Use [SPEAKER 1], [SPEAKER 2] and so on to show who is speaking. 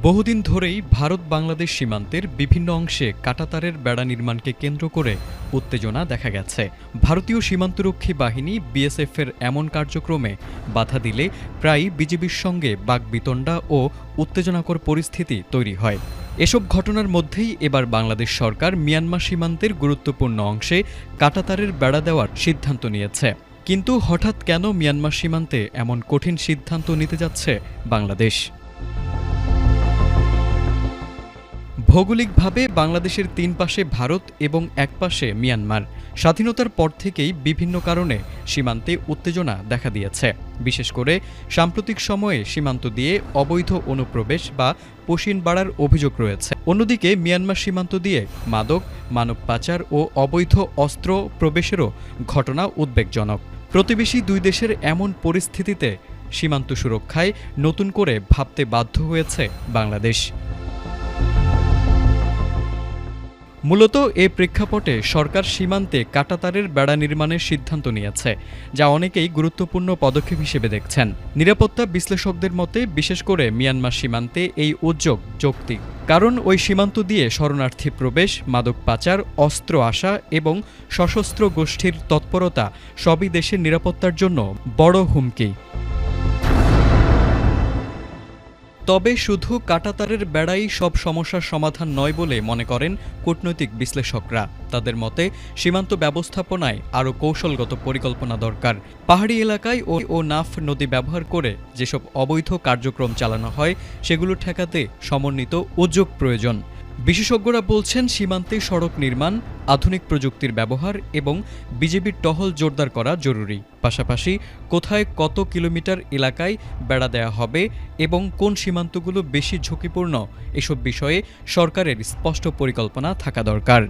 [SPEAKER 1] বহুদিন ধরেই ভারত বাংলাদেশ সীমান্তের বিভিন্ন অংশে কাঁটাতারের বেড়া নির্মাণকে কেন্দ্র করে উত্তেজনা দেখা গেছে। ভারতীয় সীমান্তরক্ষী বাহিনী বিএসএফের এমন কার্যক্রমে বাধা দিলে প্রায়ই বিজিবির সঙ্গে বাকবিতণ্ডা ও উত্তেজনাকর পরিস্থিতি তৈরি হয়। এসব ঘটনার মধ্যেই এবার বাংলাদেশ সরকার মিয়ানমার সীমান্তের গুরুত্বপূর্ণ অংশে কাঁটাতারের বেড়া দেওয়ার সিদ্ধান্ত নিয়েছে। কিন্তু হঠাৎ কেন মিয়ানমার সীমান্তে এমন কঠিন সিদ্ধান্ত নিতে যাচ্ছে বাংলাদেশ? ভৌগোলিকভাবে বাংলাদেশের তিন পাশে ভারত এবং এক পাশে মিয়ানমার। স্বাধীনতার পর থেকেই বিভিন্ন কারণে সীমান্তে উত্তেজনা দেখা দিয়েছে। বিশেষ করে সাম্প্রতিক সময়ে সীমান্ত দিয়ে অবৈধ অনুপ্রবেশ বা পশিন বাড়ার অভিযোগ রয়েছে। অন্যদিকে মিয়ানমার সীমান্ত দিয়ে মাদক, মানব পাচার ও অবৈধ অস্ত্র প্রবেশেরও ঘটনা উদ্বেগজনক। প্রতিবেশী দুই দেশের এমন পরিস্থিতিতে সীমান্ত সুরক্ষায় নতুন করে ভাবতে বাধ্য হয়েছে বাংলাদেশ। মূলত এ প্রেক্ষাপটে সরকার সীমান্তে কাঁটাতারের বেড়া নির্মাণের সিদ্ধান্ত নিয়েছে, যা অনেকেই গুরুত্বপূর্ণ পদক্ষেপ হিসেবে দেখছেন। নিরাপত্তা বিশ্লেষকদের মতে বিশেষ করে মিয়ানমার সীমান্তে এই উদ্যোগ যৌক্তিক, কারণ ওই সীমান্ত দিয়ে শরণার্থী প্রবেশ, মাদক পাচার, অস্ত্র আসা এবং সশস্ত্র গোষ্ঠীর তৎপরতা সবই দেশের নিরাপত্তার জন্য বড় হুমকি। তবে শুধু কাঁটাতারের বেড়াই সব সমস্যার সমাধান নয় বলে মনে করেন কূটনৈতিক বিশ্লেষকরা। তাদের মতে সীমান্ত ব্যবস্থাপনায় আরও কৌশলগত পরিকল্পনা দরকার। পাহাড়ি এলাকায় ও নাফ নদী ব্যবহার করে যেসব অবৈধ কার্যক্রম চালানো হয় সেগুলো ঠেকাতে সমন্বিত উদ্যোগ প্রয়োজন। বিশেষজ্ঞরা বলছেন সীমান্তে সড়ক নির্মাণ, আধুনিক প্রযুক্তির ব্যবহার এবং বিজিবির টহল জোরদার করা জরুরি। পাশাপাশি কোথায় কত কিলোমিটার এলাকায় বেড়া দেয়া হবে এবং কোন সীমান্তগুলো বেশি ঝুঁকিপূর্ণ এসব বিষয়ে সরকারের স্পষ্ট পরিকল্পনা থাকা দরকার।